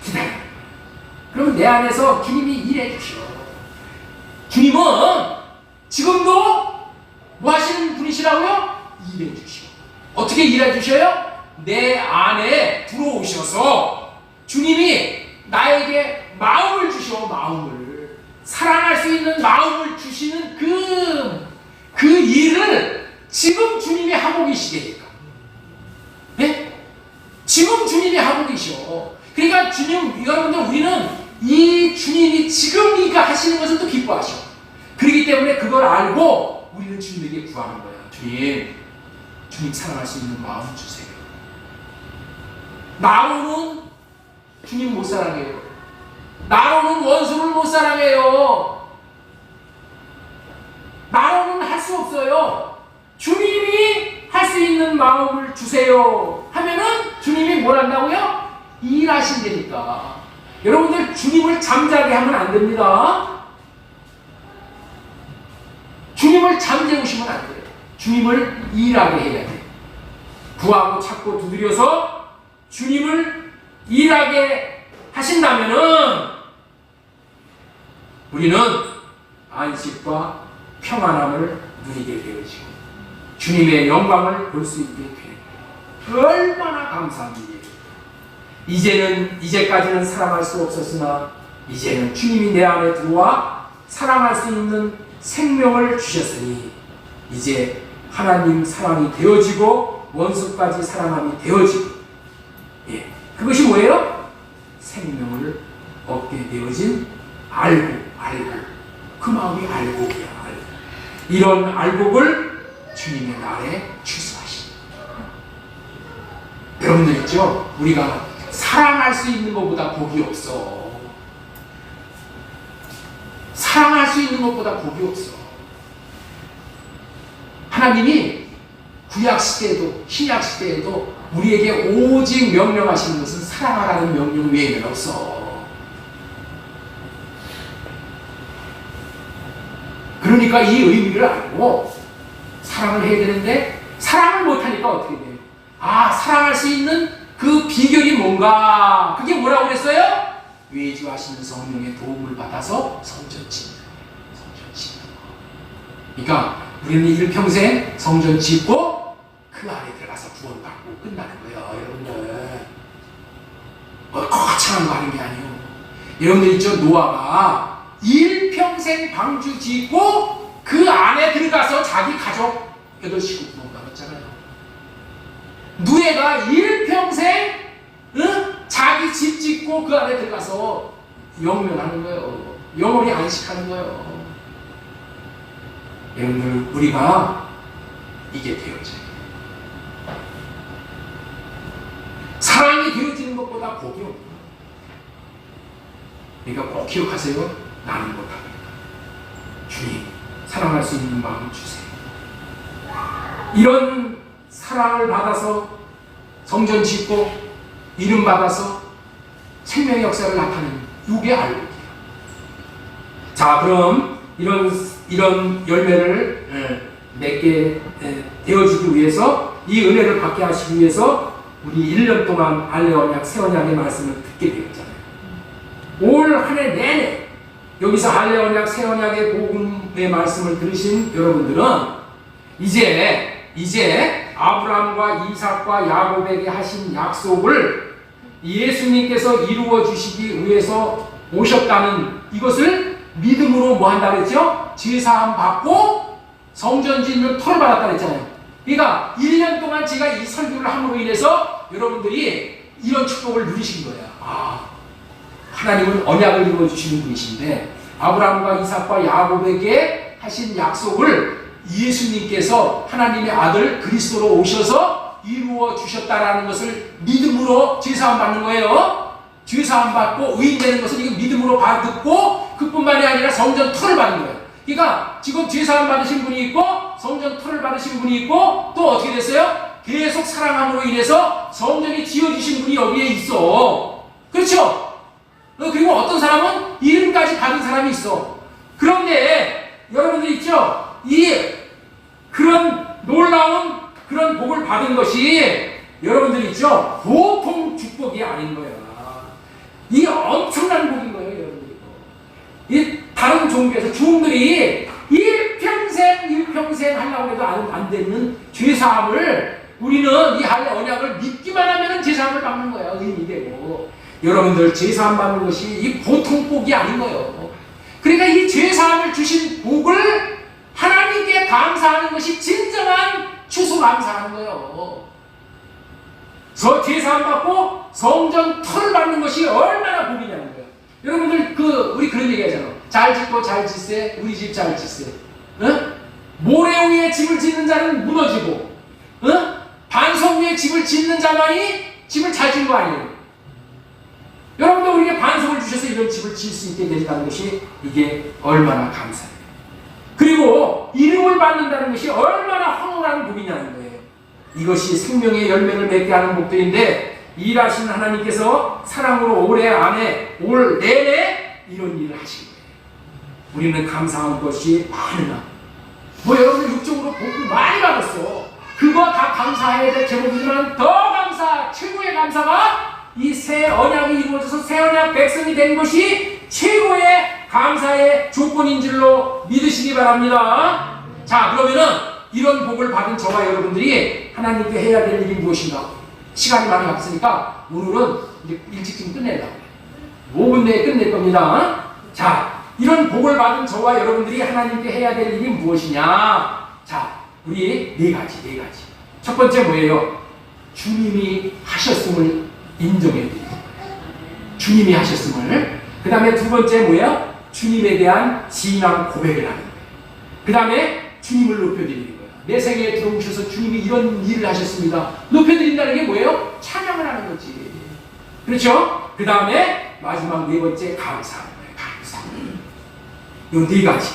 기다립니다. 그러면 내 안에서 주님이 일해 주시오. 주님은 지금도 뭐 하시는 분이시라고요? 일해 주시오. 어떻게 일해 주셔요? 내 안에 들어오셔서 주님이 나에게 마음을 주시오. 마음을 사랑할 수 있는 마음을 주시는 그 일을 지금 주님이 하고 계시다니까. 네? 지금 주님이 하고 계셔. 그러니까 주님, 여러분들, 우리는 이 주님이 지금 이거 하시는 것을 또 기뻐하셔. 그렇기 때문에 그걸 알고 우리는 주님에게 구하는 거야. 주님 사랑할 수 있는 마음 주세요. 나로는 주님 못 사랑해요. 나로는 원수를 못 사랑해요. 나로는 할 수 없어요. 주님이 할 수 있는 마음을 주세요 하면은 주님이 뭘 한다고요? 일하신다니까. 여러분들 주님을 잠자게 하면 안 됩니다. 주님을 잠재우시면 안 돼요. 주님을 일하게 해야 돼요. 구하고 찾고 두드려서 주님을 일하게 하신다면은 우리는 안식과 평안함을 누리게 되어지고 주님의 영광을 볼 수 있게 되는 거예요. 얼마나 감사한 일이에요. 이제까지는 사랑할 수 없었으나 이제는 주님이 내 안에 들어와 사랑할 수 있는 생명을 주셨으니 이제 하나님 사랑이 되어지고 원수까지 사랑함이 되어지고, 예, 그것이 뭐예요? 생명을 얻게 되어진 알고 그 마음이 알곡이야. 알곡. 이런 알곡을 주님의 날에 추수하십니다. 여러분들 있죠? 우리가 사랑할 수 있는 것보다 복이 없어. 사랑할 수 있는 것보다 복이 없어. 하나님이 구약 시대에도 신약 시대에도 우리에게 오직 명령하시는 것은 사랑하라는 명령 외에는 없어. 그러니까 이 의미를 알고 사랑을 해야 되는데 사랑을 못하니까 어떻게 돼요? 아, 사랑할 수 있는 그 비결이 뭔가? 그게 뭐라고 그랬어요? 외주하시는 성령의 도움을 받아서 성전 짓는 거예요. 그러니까 우리는 일평생 성전 짓고 그 안에 들어가서 구원받고 끝나는 거예요. 여러분들 거창한 거 하는 게 아니에요. 여러분들 있죠? 노아가 일평생 방주 짓고 그 안에 들어가서 자기 가족 8식구 구원받았잖아요. 노아가 일평생 자기 집 짓고 그 안에 들어가서 영면하는 거예요. 영원히 안식하는 거예요. 여러분들, 우리가 이게 되어져요. 사랑이 되어지는 것보다 복이 없다. 그러니까 꼭 기억하세요. 나는 못합니다. 주님, 사랑할 수 있는 마음을 주세요. 이런 사랑을 받아서 성전 짓고 이름 받아서 생명의 역사를 나타내는 이게 알곡이에요. 자, 그럼 이런 열매를 맺게 되어지기 위해서, 이 은혜를 받게 하시기 위해서 우리 1년 동안 알레 언약, 새 언약의 말씀을 듣게 되었잖아요. 올 한 해 내내 여기서 알레 언약, 새 언약의 복음의 말씀을 들으신 여러분들은 이제 아브라함과 이삭과 야곱에게 하신 약속을 예수님께서 이루어 주시기 위해서 오셨다는 이것을 믿음으로 뭐 한다 그랬죠? 제사함 받고 성전 짓는 터를 받았다 그랬잖아요. 그러니까 1년 동안 제가 이 설교를 함으로 인해서 여러분들이 이런 축복을 누리신 거예요. 아, 하나님은 언약을 이루어 주시는 분이신데 아브라함과 이삭과 야곱에게 하신 약속을 예수님께서 하나님의 아들 그리스도로 오셔서 이루어 주셨다라는 것을 믿음으로 제사함 받는 거예요. 제사함 받고 의인되는 것은 이거 믿음으로 받고, 그뿐만이 아니라 성전 터를 받는 거예요. 그러니까 지금 제사함 받으신 분이 있고 성전 터를 받으신 분이 있고 또 어떻게 됐어요? 계속 사랑함으로 인해서 성전이 지어주신 분이 여기에 있어. 그렇죠? 그리고 어떤 사람은 이름까지 받은 사람이 있어. 그런데 여러분들 있죠? 그런 놀라운 그런 복을 받은 것이 여러분들 있죠? 보통 축복이 아닌 거야. 이 엄청난 복인 거예요, 여러분들. 이 다른 종교에서 주홍들이 일평생 하려고 해도 안 되는 죄사함을 우리는 이 할례 언약을 믿기만 하면 제사함을 받는 거예요. 의인이 되고. 여러분들 제사함 받는 것이 이 보통 복이 아닌 거예요. 그러니까 이 제사함을 주신 복을 하나님께 감사하는 것이 진정한 추수감사하는 거예요. 제사함 받고 성전 터를 받는 것이 얼마나 복이냐는 거예요. 여러분들 우리 그런 얘기 하잖아. 잘 짓고 잘 짓세, 우리 집 잘 짓세. 모래 위에 집을 짓는 자는 무너지고, 반석 위에 집을 짓는 자만이 집을 잘 짓는 거 아니에요. 여러분들 우리에게 반석을 주셔서 이런 집을 지을 수 있게 되었다는 것이 이게 얼마나 감사해요. 그리고 이름을 받는다는 것이 얼마나 황홀한 복이냐는 거예요. 이것이 생명의 열매를 맺게 하는 복들인데, 일하신 하나님께서 사랑으로 올해 안에 올 내내 이런 일을 하신 거예요. 우리는 감사한 것이 많으나 여러분들 육적으로 복을 많이 받았어. 그거 다 감사해야 될 제목이지만 더 감사, 최고의 감사가 이 새 언약이 이루어져서 새 언약 백성이 된 것이 최고의 감사의 조건인 줄로 믿으시기 바랍니다. 자, 그러면은 이런 복을 받은 저와 여러분들이 하나님께 해야 될 일이 무엇인가? 시간이 많이 없으니까 오늘은 이제 일찍 좀 끝내려고. 5분 내에 끝낼 겁니다. 자, 이런 복을 받은 저와 여러분들이 하나님께 해야 될 일이 무엇이냐? 자, 우리 네 가지. 첫 번째 뭐예요? 주님이 하셨음을 인정해 드리는 거예요. 주님이 하셨음을. 그 다음에 두 번째 뭐예요? 주님에 대한 신앙 고백을 하는 거예요. 그 다음에 주님을 높여드리는 거예요. 내 생애에 들어오셔서 주님이 이런 일을 하셨습니다. 높여드린다는 게 뭐예요? 찬양을 하는 거지. 그렇죠? 그 다음에 마지막 네 번째 감사하는 거예요. 감사. 요 네 가지.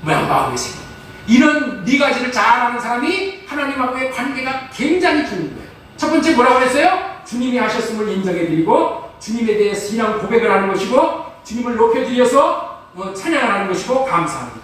마음의 생각. 이런 네 가지를 잘하는 사람이 하나님하고의 관계가 굉장히 좋은 거예요. 첫 번째 뭐라고 했어요? 주님이 하셨음을 인정해드리고 주님에 대해 신앙 고백을 하는 것이고 주님을 높여드려서 찬양을 하는 것이고 감사합니다.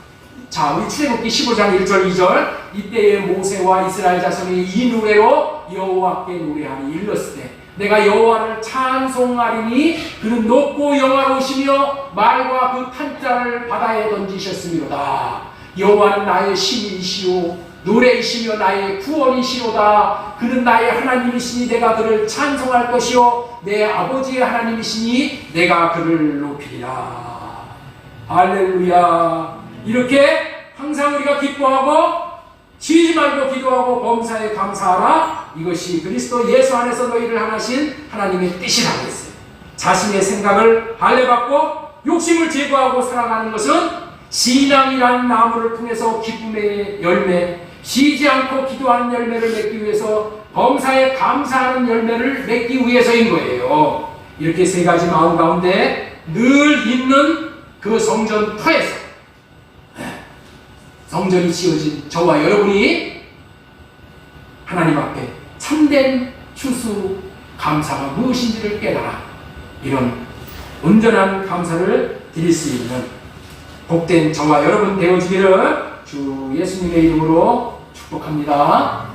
자, 우리 출애굽기 15장 1절 2절 이때에 모세와 이스라엘 자손이 이 노래로 여호와께 노래하니 일렀으되 내가 여호와를 찬송하리니 그는 높고 영화로우시며 말과 그 판자를 바다에 던지셨음이로다. 여호와는 나의 신이시오 노래이시며 나의 구원이시로다. 그는 나의 하나님이시니 내가 그를 찬송할 것이요 내 아버지의 하나님이시니 내가 그를 높이리라. 할렐루야. 이렇게 항상 우리가 기뻐하고 쉬지 말고 기도하고 범사에 감사하라. 이것이 그리스도 예수 안에서 너희를 하나신 하나님의 뜻이라고 했어요. 자신의 생각을 할례받고 욕심을 제거하고 살아가는 것은 신앙이라는 나무를 통해서 기쁨의 열매, 쉬지 않고 기도하는 열매를 맺기 위해서 범사에 감사하는 열매를 맺기 위해서인 거예요. 이렇게 세 가지 마음 가운데 늘 있는 그 성전터에서 성전이 지어진 저와 여러분이 하나님 앞에 참된 추수 감사가 무엇인지를 깨달아 이런 온전한 감사를 드릴 수 있는 복된 저와 여러분 되어지기를 주 예수님의 이름으로 축복합니다.